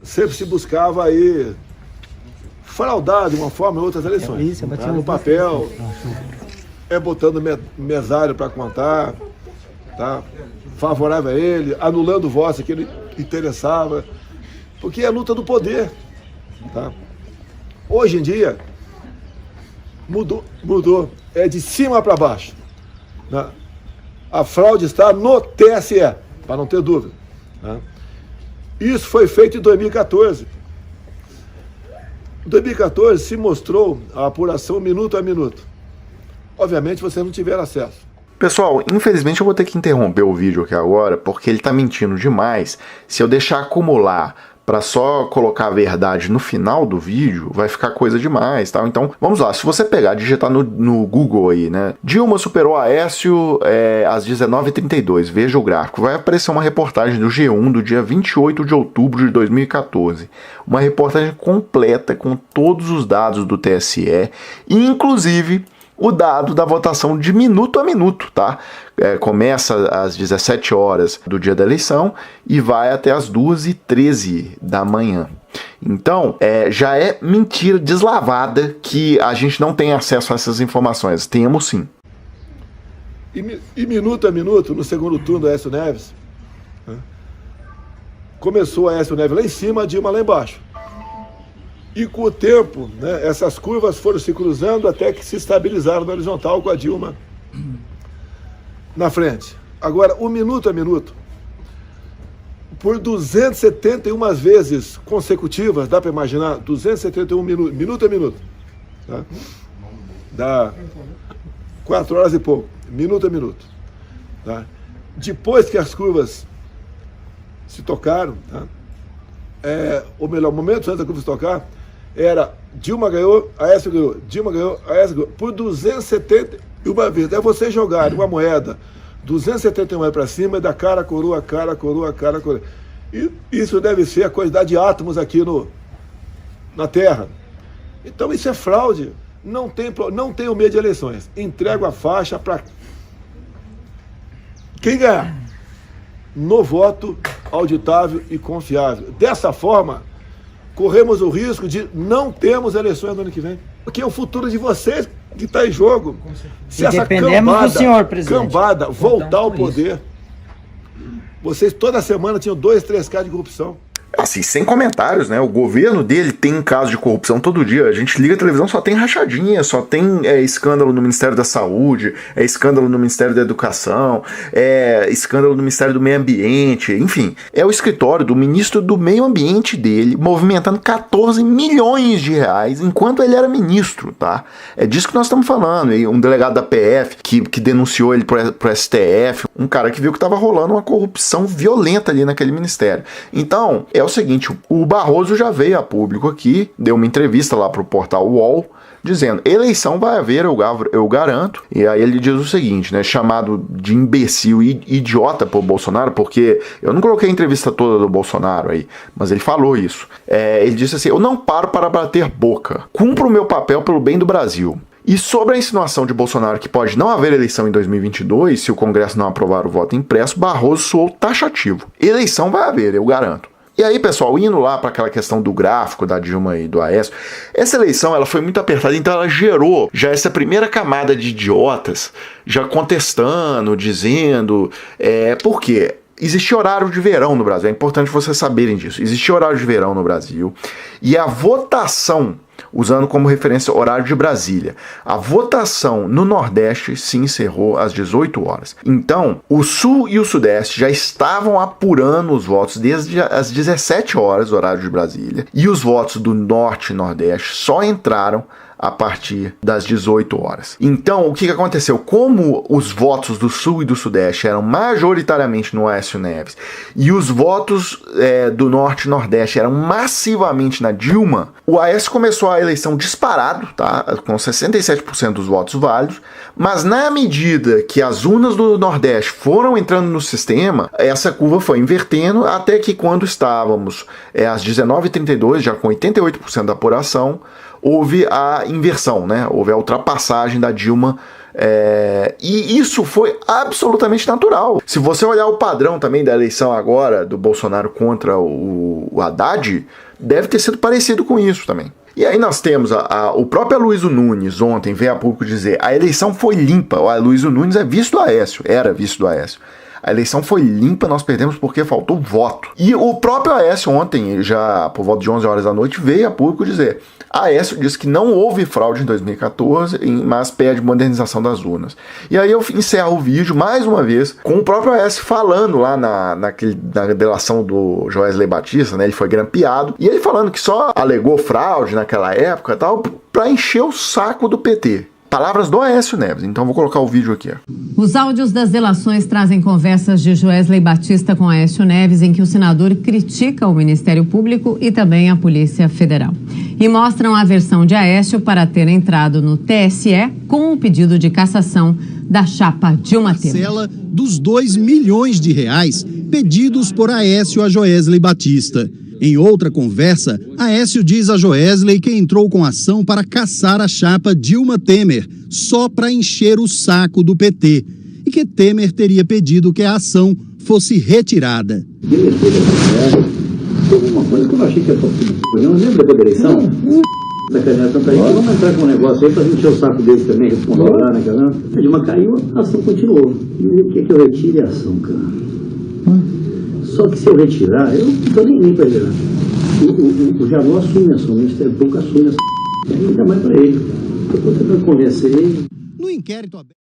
sempre se buscava aí fraudar de uma forma ou outra as eleições. No papel, botando mesário para contar, tá? Favorável a ele, anulando votos que ele interessava, porque é a luta do poder. Tá? Hoje em dia, mudou, é de cima para baixo. Né? A fraude está no TSE, para não ter dúvida. Né? Isso foi feito em 2014. Em 2014 se mostrou a apuração minuto a minuto. Obviamente vocês não tiveram acesso. Pessoal, infelizmente eu vou ter que interromper o vídeo aqui agora, porque ele tá mentindo demais. Se eu deixar acumular para só colocar a verdade no final do vídeo, vai ficar coisa demais, tá? Então, vamos lá, se você pegar, digitar no Google aí, né? Dilma superou Aécio às 19h32, veja o gráfico. Vai aparecer uma reportagem do G1 do dia 28 de outubro de 2014. Uma reportagem completa com todos os dados do TSE, inclusive o dado da votação de minuto a minuto, tá? Começa às 17 horas do dia da eleição e vai até às 2h13 da manhã. Então, já é mentira deslavada que a gente não tem acesso a essas informações. Temos sim. E minuto a minuto, no segundo turno do Aécio Neves, né? Começou o Aécio Neves lá em cima, a Dilma lá embaixo. E com o tempo, né, essas curvas foram se cruzando até que se estabilizaram na horizontal com a Dilma na frente. Agora, o minuto a minuto, por 271 vezes consecutivas, dá para imaginar? 271 minuto a minuto. Tá? Dá 4 horas e pouco, minuto a minuto. Tá? Depois que as curvas se tocaram, tá? Ou melhor, momentos antes da curva se tocar, era Dilma ganhou, Aécio ganhou, Dilma ganhou, Aécio ganhou, por 271 vezes. É você jogar uma moeda 271 para cima e da cara, coroa, cara, coroa, cara, coroa. E isso deve ser a quantidade de átomos aqui na Terra. Então isso é fraude. Não tem o medo de eleições. Entrego a faixa para quem ganhar no voto auditável e confiável. Dessa forma, corremos o risco de não termos eleições no ano que vem. Porque é o futuro de vocês que está em jogo. Se essa cambada voltar ao poder, vocês toda semana tinham 2, 3 casos de corrupção. Assim, sem comentários, né? O governo dele tem caso de corrupção todo dia. A gente liga a televisão, só tem rachadinha, só tem escândalo no Ministério da Saúde, escândalo no Ministério da Educação, escândalo no Ministério do Meio Ambiente, enfim. É o escritório do ministro do Meio Ambiente dele movimentando 14 milhões de reais enquanto ele era ministro, tá? É disso que nós estamos falando. E um delegado da PF que denunciou ele pro STF, um cara que viu que estava rolando uma corrupção violenta ali naquele ministério. Então, é o seguinte, o Barroso já veio a público aqui, deu uma entrevista lá pro portal UOL, dizendo, eleição vai haver, eu garanto. E aí ele diz o seguinte, né, chamado de imbecil e idiota por Bolsonaro, porque eu não coloquei a entrevista toda do Bolsonaro aí, mas ele falou isso. Ele disse assim, eu não paro para bater boca, cumpro o meu papel pelo bem do Brasil. E sobre a insinuação de Bolsonaro que pode não haver eleição em 2022, se o Congresso não aprovar o voto impresso, Barroso soou taxativo. Eleição vai haver, eu garanto. E aí, pessoal, indo lá para aquela questão do gráfico da Dilma e do Aécio, essa eleição ela foi muito apertada, então ela gerou já essa primeira camada de idiotas já contestando, dizendo, por quê? Existia horário de verão no Brasil, é importante vocês saberem disso. Existia horário de verão no Brasil e a votação, usando como referência o horário de Brasília, a votação no Nordeste se encerrou às 18 horas. Então, o Sul e o Sudeste já estavam apurando os votos desde as 17 horas, horário de Brasília, e os votos do Norte e Nordeste só entraram a partir das 18 horas. Então, o que aconteceu? Como os votos do Sul e do Sudeste eram majoritariamente no Aécio Neves e os votos do Norte e Nordeste eram massivamente na Dilma, o Aécio começou a eleição disparado, tá? Com 67% dos votos válidos, mas na medida que as urnas do Nordeste foram entrando no sistema, essa curva foi invertendo até que quando estávamos às 19h32, já com 88% da apuração, houve a inversão, né? Houve a ultrapassagem da Dilma E isso foi absolutamente natural. Se você olhar o padrão também da eleição agora do Bolsonaro contra o Haddad, deve ter sido parecido com isso também. E aí nós temos o próprio Aloysio Nunes ontem veio a público dizer: a eleição foi limpa. O Aloysio Nunes é vice do Aécio, era vice do Aécio. A eleição foi limpa, nós perdemos porque faltou voto. E o próprio Aécio ontem, já por volta de 11 horas da noite, veio a público dizer: Aécio disse que não houve fraude em 2014, mas pede modernização das urnas. E aí eu encerro o vídeo, mais uma vez, com o próprio Aécio falando lá na delação do Joesley Batista, né? Ele foi grampeado, e ele falando que só alegou fraude naquela época e tal, pra encher o saco do PT. Palavras do Aécio Neves, então vou colocar o vídeo aqui. Os áudios das delações trazem conversas de Joesley Batista com Aécio Neves, em que o senador critica o Ministério Público e também a Polícia Federal. E mostram a versão de Aécio para ter entrado no TSE com o pedido de cassação da chapa Dilma Temer. Parcela dos R$2 milhões pedidos por Aécio a Joesley Batista. Em outra conversa, Aécio diz a Joesley que entrou com ação para caçar a chapa Dilma Temer, só para encher o saco do PT, e que Temer teria pedido que a ação fosse retirada. Teve uma coisa que eu achei que ia fazer. Eu não lembro da eleição. Vamos entrar com um negócio aí para encher o saco dele também, responder lá, né, cara? A Dilma caiu, a ação continuou. E o que é que eu retire a ação, cara? Só que se eu retirar, eu não estou nem para retirar. O Janot assume a ação, o Ministério Público assume a ação. Ainda mais para ele. Eu estou tentando convencer ele. No inquérito aberto.